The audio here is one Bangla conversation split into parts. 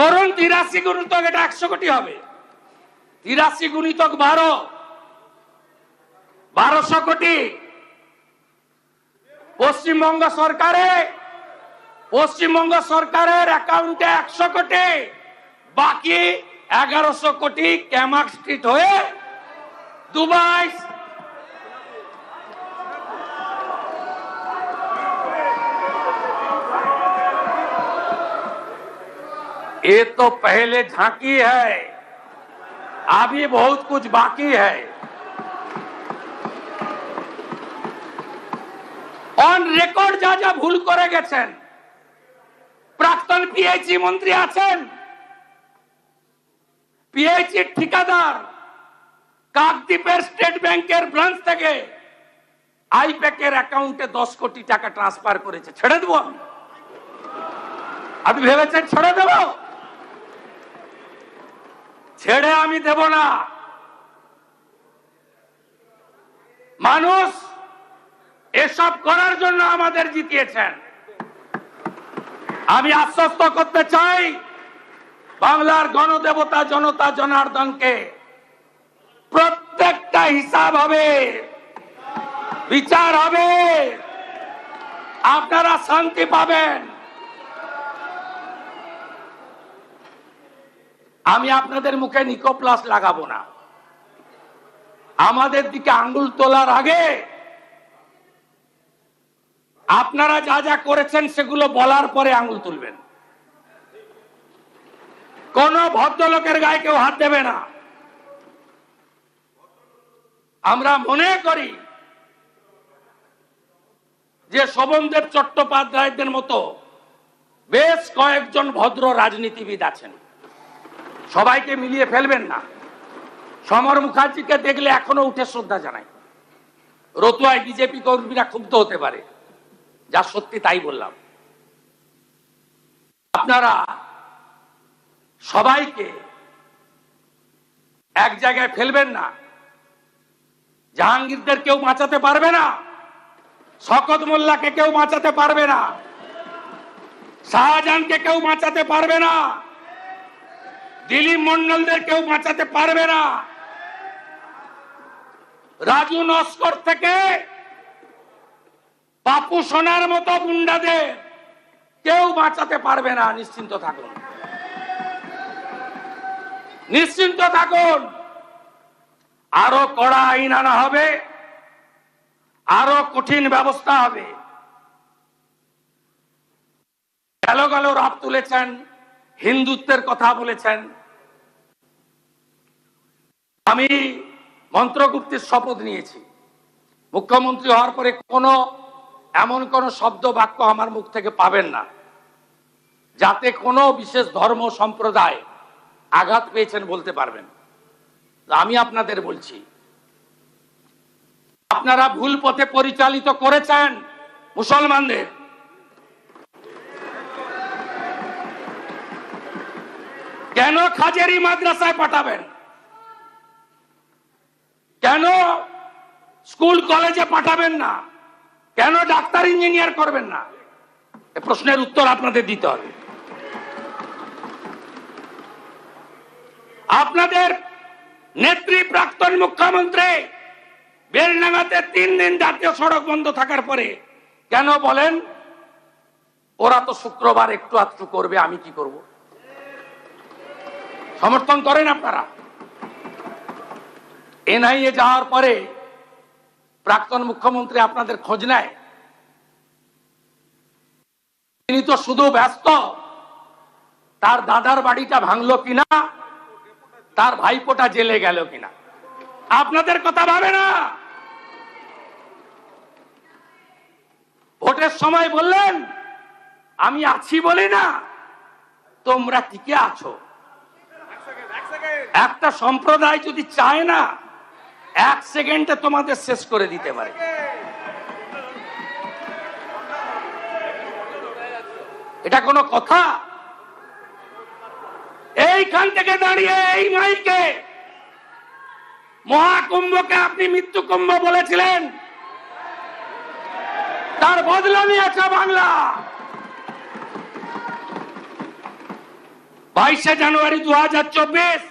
করুন 83 গুণিতক এটা 100 কোটি হবে। 83 গুণিতক 1200 কোটি। পশ্চিমবঙ্গ সরকারের অ্যাকাউন্টে 100 কোটি, বাকি 1100 কোটি ক্যামাক স্ট্রিট হয়ে দুবাই। ये तो पहले झांकी है, अभी बहुत कुछ बाकी है। অন রেকর্ড যা যা ভুল করে গেছেন, প্রাক্তন পিএইচই মন্ত্রী আছেন, পিএইচই ঠিকাদার কাকদ্বীপের স্টেট ব্যাংকের ব্রাঞ্চ থেকে আইপ্যাকের অ্যাকাউন্টে 10 কোটি টাকা ট্রান্সফার করেছে। ছেড়ে দেবো আমি? আপনি ভেবেছেন ছেড়ে দেব? ছেড়ে আমি দেব না। মানুষ এসব করার জন্য আমাদের জিতিয়েছেন। আমি আশ্বস্ত করতে চাই বাংলার গণদেবতা জনতা জনার্দনকে, প্রত্যেকটা হিসাব হবে, বিচার হবে, আপনারা শান্তি পাবেন। আমি আপনাদের মুখে নিকোপ্লাস লাগাবো না। আমাদের দিকে আঙ্গুল তোলার আগে আপনারা যা যা করেছেন সেগুলো বলার পরে আঙ্গুল তুলবেন। কোন ভদ্রলোকের গায়ে কেউ হাত দেবে না। আমরা মনে করি যে শোভনদেব চট্টোপাধ্যায়দের মতো বেশ কয়েকজন ভদ্র রাজনীতিবিদ আছেন, সবাইকে মিলিয়ে ফেলবেন না। সমর মুখার্জিকে দেখলে এখনো উঠে শ্রদ্ধা জানাই। রতুয়ায় বিজেপি কর্মীরা ক্ষুব্ধ হতে পারে, যা সত্যি তাই বললাম। আপনারা সবাইকে এক জায়গায় ফেলবেন না। জাহাঙ্গীরদের কেউ বাঁচাতে পারবে না, শকত মোল্লাকে কেউ বাঁচাতে পারবে না, শাহজাহানকে কেউ বাঁচাতে পারবে না, দিলীপ মন্ডলদের কেউ বাঁচাতে পারবে না, রাজু নস্কর থেকে বাপু সোনার মতো গুন্ডাদের কেউ বাঁচাতে পারবে না। নিশ্চিন্ত থাকুন, নিশ্চিন্ত থাকুন। আরো কড়া আইন আনা হবে, আরো কঠিন ব্যবস্থা হবে। গেল রাত তুলেছেন, হিন্দুত্বের কথা বলেছেন। আমি মন্ত্রগুপ্তের শপথ নিয়েছি, মুখ্যমন্ত্রী হওয়ার পরে এমন কোন শব্দ বাক্য আমার মুখ থেকে পাবেন না যাতে কোনো বিশেষ ধর্ম সম্প্রদায় আঘাত পেয়েছেন বলতে পারবেন। আমি আপনাদের বলছি, আপনারা ভুল পথে পরিচালিত করেছেন মুসলমানদের। কেন খাজেরি মাদ্রাসায় পাঠাবেন? কেন স্কুল কলেজে পাঠাবেন না? কেন ডাক্তার ইঞ্জিনিয়ার করবেন না? এই প্রশ্নের উত্তর আপনাদের দিতে হবে। আপনাদের নেত্রী প্রাক্তন মুখ্যমন্ত্রী বেলডাঙ্গাতে 3 দিন জাতীয় সড়ক বন্ধ থাকার পরে কেন বলেন ওরা তো শুক্রবার একটু আধটু করবে, আমি কি করব? সমর্থন করেন আপনারা? এনআইএ যাওয়ার পরে প্রাক্তন মুখ্যমন্ত্রী আপনাদের খোঁজ নেয়? তিনি তো শুধু ব্যস্ত তার দাদার বাড়িটা ভাঙলো কিনা, তার ভাইপোটা জেলে গেল কিনা। আপনাদের কথা ভাবে না। ভোটের সময় বললেন আমি আছি বলি না তোমরা টিকে আছো। একটা সম্প্রদায় যদি চায় না 1 সেকেন্ডে তোমাদের শেষ করে দিতে পারে। এটা কোনো কথা? এইখান থেকে দাঁড়িয়ে এই মাইকে মহাকুম্ভকে আপনি মৃত্যু কুম্ভ বলেছিলেন, তার বদলা নিয়েছে বাংলা। 22শে জানুয়ারি 2024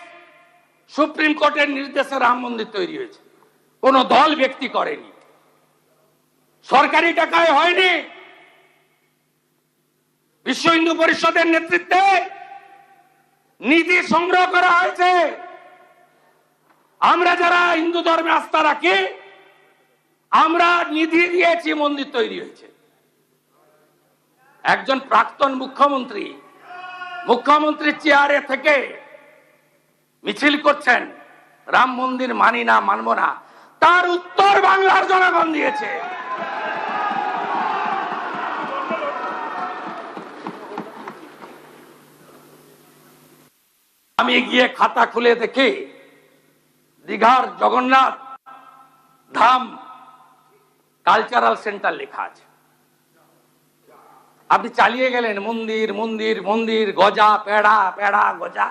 সুপ্রিম কোর্টের নির্দেশে রাম মন্দির তৈরি হয়েছে। কোন দল ব্যক্তি করেনি, সরকারি টাকায় হয়নি, বিশ্ব হিন্দু পরিষদের নেতৃত্বে নিধি সংগ্রহ করা হয়েছে। আমরা যারা হিন্দু ধর্মে আস্থা রাখি, আমরা নিধি দিয়েছি, মন্দির তৈরি হয়েছে। একজন প্রাক্তন মুখ্যমন্ত্রীর চেয়ারে থেকে মিছিল করছেন, রাম মন্দির মানি না, মানব না। তার উত্তর বাংলার জনগণ দিয়েছে। আমি গিয়ে খাতা খুলে দেখি দীঘার জগন্নাথ ধাম কালচারাল সেন্টার লেখা আছে। আপনি চালিয়ে গেলেন মন্দির মন্দির মন্দির, গজা পেড়া পেড়া গজা।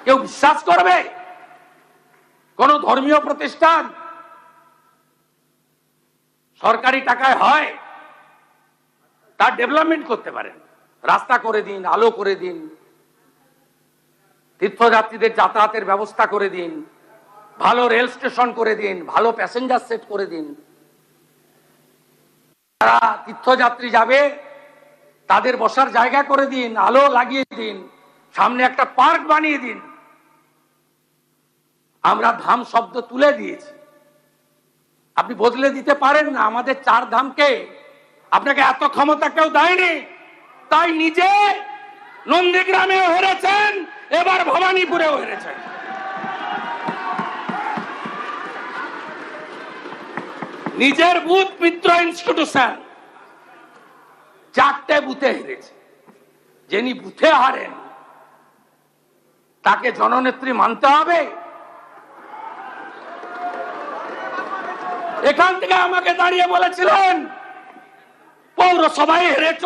কেউ বিশ্বাস করবে? কোন ধর্মীয় প্রতিষ্ঠান সরকারি টাকায় হয়? তার ডেভেলপমেন্ট করতে পারেন, রাস্তা করে দিন, আলো করে দিন, তীর্থযাত্রীদের যাতায়াতের ব্যবস্থা করে দিন, ভালো রেল স্টেশন করে দিন, ভালো প্যাসেঞ্জার সেট করে দিন। যারা তীর্থযাত্রী যাবে তাদের বসার জায়গা করে দিন, আলো লাগিয়ে দিন, সামনে একটা পার্ক বানিয়ে দিন। আমরা ধাম শব্দ তুলে দিয়েছি, আপনি বদলে দিতে পারেন না। আমাদের 4 ধামকে আপনাকে এত ক্ষমতা কেউ দেয়নি, তাই নিজে নন্দীগ্রামেও হেরেছেন, এবার ভবানীপুরেও হেরেছেন। নিজের বুথ মিত্র ইনস্টিটিউশন 4টে বুথে হেরেছে। যিনি বুথে হারেন তাকে জননেত্রী মানতে হবে? এখান থেকে আমাকে দাঁড়িয়ে বলেছিলেন পৌরসভায় হেরেছ,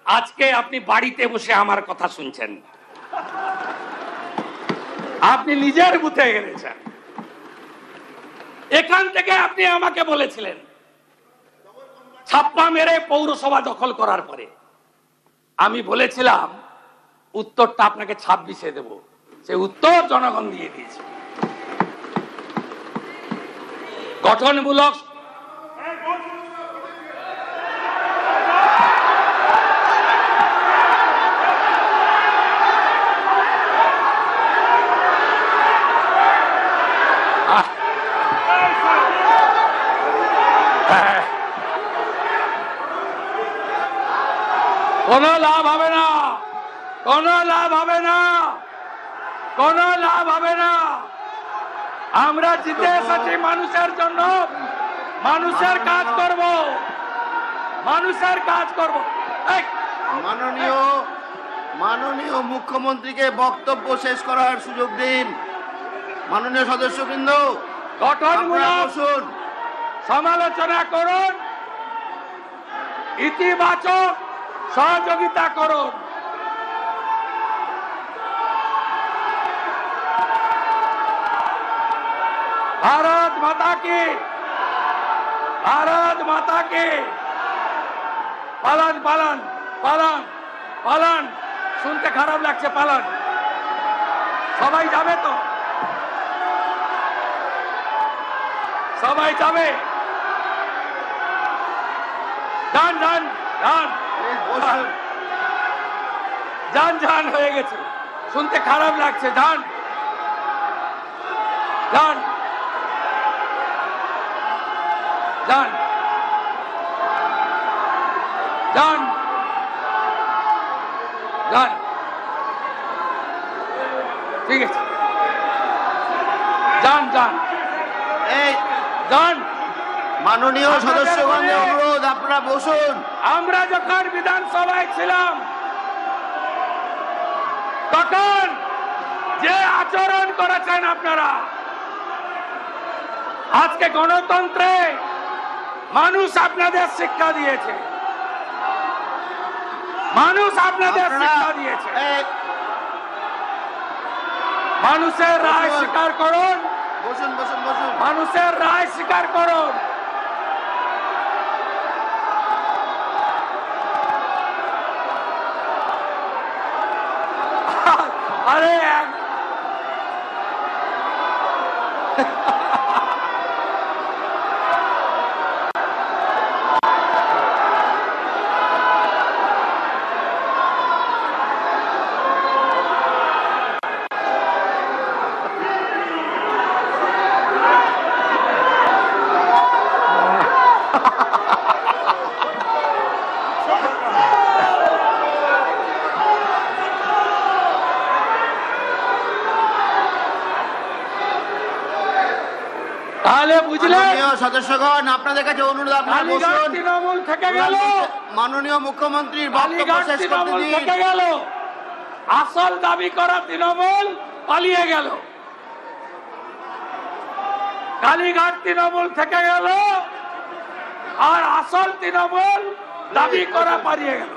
আজকে আপনি বাড়িতে বসে আমার কথা শুনছেন। আপনি নিজের বুথে হেরেছেন। এখান থেকে আপনি আমাকে বলেছিলেন ছাপ্পা মেরে পৌরসভা দখল করার পরে আমি বলেছিলাম উত্তরটা আপনাকে 26-এ দেব। সে উত্তর জনগণ দিয়ে দিয়েছে। গঠনমূলক কোনো লাভ হবে না, কোনো লাভ হবে না, কোনো লাভ হবে না। আমরা জিতে এসেছি মানুষের জন্য, মানুষের কাজ করব, মানুষের কাজ করব। মাননীয় মুখ্যমন্ত্রীকে বক্তব্য শেষ করার সুযোগ দিন। মাননীয় সদস্যবৃন্দ, গঠনমূলক সমালোচনা করুন, ইতিবাচক সহযোগিতা করুন। ভারত মাতা কি, ভারত মাতা কি। পালান পালান পালান পালান, শুনতে খারাপ লাগছে, পালান। সবাই যাবে তো? সবাই যাবে? যান যান যান যান যান, হয়ে গেছে, শুনতে খারাপ লাগছে, যান যান যান যান যান, ঠিক আছে, যান যান এই যান। মাননীয় সদস্যগণের অনুরোধ, আপনারা বসুন। আমরা যখন বিধানসভায় ছিলাম তখন যে আচরণ করেছেন আপনারা, আজকে গণতন্ত্রে মানুষ আপনাদের শিক্ষা দিয়েছে, মানুষ আপনাদের শিক্ষা দিয়েছে। মানুষের রায় স্বীকার করুন, বসুন বসুন বসুন। মানুষের রায় স্বীকার করুন। আরে তাহলে বুঝলেন, মাননীয় সদস্যগণ, আপনাদের কাছে অনুরোধ, আপনারা কালীঘাট বসুন। তৃণমূল থেকে গেল, মাননীয় মুখ্যমন্ত্রীর বক্তব্য কালীঘাট শেষ করতে তৃণমূল দিন। থেকে গেল, আসল দাবি করা তৃণমূল পালিয়ে গেল। কালীঘাট তৃণমূল থেকে গেল আর আসল তৃণমূল দাবি করা পালিয়ে গেল।